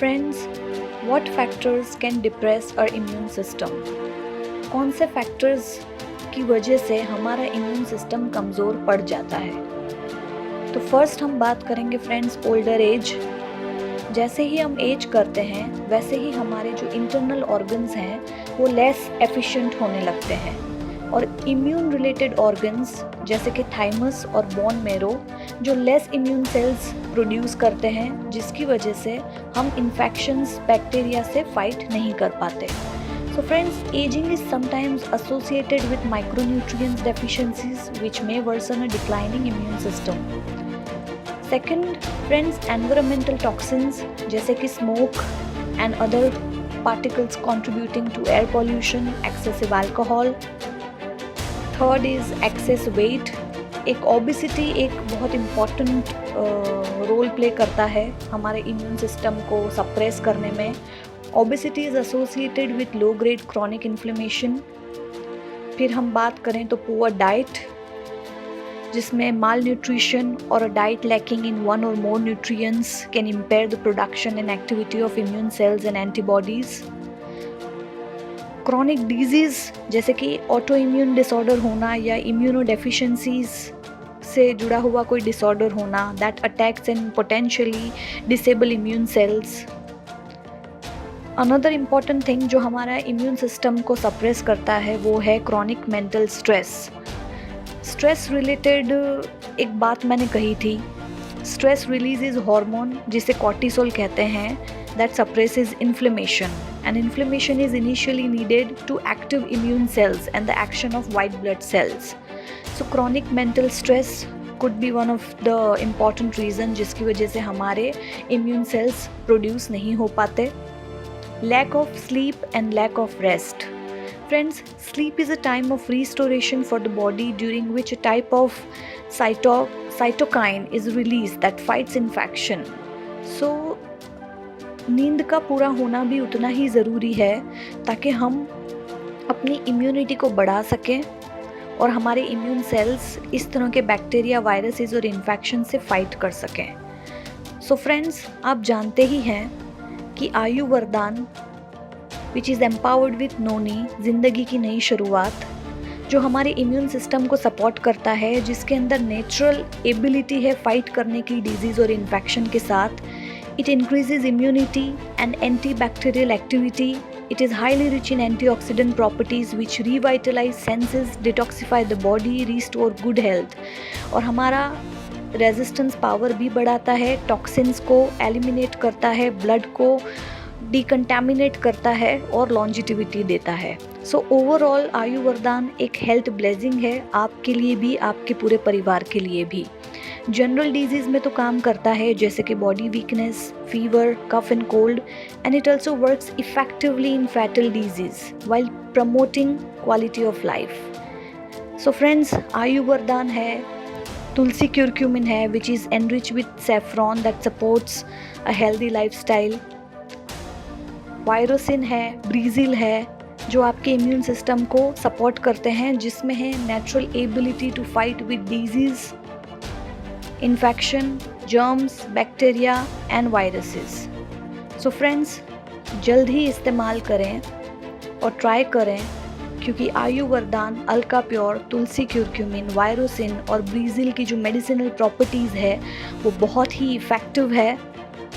Friends, what factors can depress our immune system? कौन से factors की वजह से हमारा इम्यून सिस्टम कमज़ोर पड़ जाता है? तो फर्स्ट हम बात करेंगे फ्रेंड्स ओल्डर एज। जैसे ही हम एज करते हैं वैसे ही हमारे जो इंटरनल ऑर्गन्स हैं वो लेस एफिशिएंट होने लगते हैं और इम्यून रिलेटेड ऑर्गन्स जैसे कि थाइमस और बोन मैरो जो लेस इम्यून सेल्स प्रोड्यूस करते हैं, जिसकी वजह से हम इन्फेक्शंस बैक्टीरिया से फाइट नहीं कर पाते। So friends, aging is sometimes associated with micronutrients deficiencies which may worsen a declining immune system. Second, friends, environmental toxins जैसे कि smoke and other particles contributing to air pollution, excessive alcohol. Third is excess weight. एक obesity एक बहुत important role play करता है हमारे immune system को suppress करने में। Obesity is associated with low grade chronic inflammation. फिर हम बात करें तो पुअर डाइट, जिसमें माल न्यूट्रिशन और a diet lacking in one or more nutrients can impair the production and activity of immune cells and antibodies. Chronic disease जैसे कि auto immune disorder होना या इम्यूनोडेफिशिएंसीज से जुड़ा हुआ कोई डिसऑर्डर होना that attacks and potentially disable immune cells. Another important thing जो हमारा इम्यून सिस्टम को सप्रेस करता है वो है chronic mental stress. Stress related एक बात मैंने कही थी, स्ट्रेस रिलीजेज हार्मोन जिसे कॉर्टिसोल कहते हैं that suppresses inflammation, and inflammation is initially needed to active immune cells and the action of white blood cells. So chronic mental stress could be one of the important reason जिसकी वजह से हमारे immune cells produce नहीं हो पाते। Lack of sleep and lack of rest. Friends, sleep is a time of restoration for the body during which a type of cytokine is released that fights infection. So नींद का पूरा होना भी उतना ही ज़रूरी है ताकि हम अपनी इम्यूनिटी को बढ़ा सकें और हमारे इम्यून सेल्स इस तरह के बैक्टीरिया, वायरसेस और इन्फेक्शन से फाइट कर सकें। सो फ्रेंड्स, आप जानते ही हैं कि आयु वरदान विच इज़ एम्पावर्ड विथ नोनी, ज़िंदगी की नई शुरुआत, जो हमारे इम्यून सिस्टम को सपोर्ट करता है, जिसके अंदर नेचुरल एबिलिटी है फाइट करने की डिजीज़ और इन्फेक्शन के साथ। It increases immunity and antibacterial activity. It is highly rich in antioxidant properties which revitalize senses, detoxify the body, restore good health. और हमारा रेजिस्टेंस पावर भी बढ़ाता है, टॉक्सिन्स को एलिमिनेट करता है, ब्लड को डिकंटामिनेट करता है और लॉन्जिटिविटी देता है। सो ओवरऑल आयु वरदान एक हेल्थ ब्लेसिंग है आपके लिए भी, आपके पूरे परिवार के लिए भी। जनरल डिजीज़ में तो काम करता है जैसे कि body weakness, fever, cough and cold, and it also works effectively in fatal disease while promoting quality of life. So friends, आयु वरदान है, तुलसी क्यूरक्यूमिन है which is enrich with saffron that supports a healthy lifestyle. वायरोसिन है, ब्रीजिल है जो आपके इम्यून सिस्टम को सपोर्ट करते हैं, जिसमें है natural ability to fight with disease, infection, germs, bacteria and viruses. So friends, जल्द ही इस्तेमाल करें और ट्राई करें, क्योंकि आयु वरदान अल्का प्योर, तुलसी क्यूरक्यूमिन, वायरोसिन और ब्रीजिल की जो मेडिसिनल प्रॉपर्टीज़ है वो बहुत ही इफ़ेक्टिव है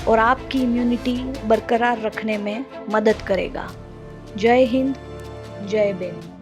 और आपकी इम्यूनिटी बरकरार रखने में मदद करेगा। जय हिंद, जय बेन।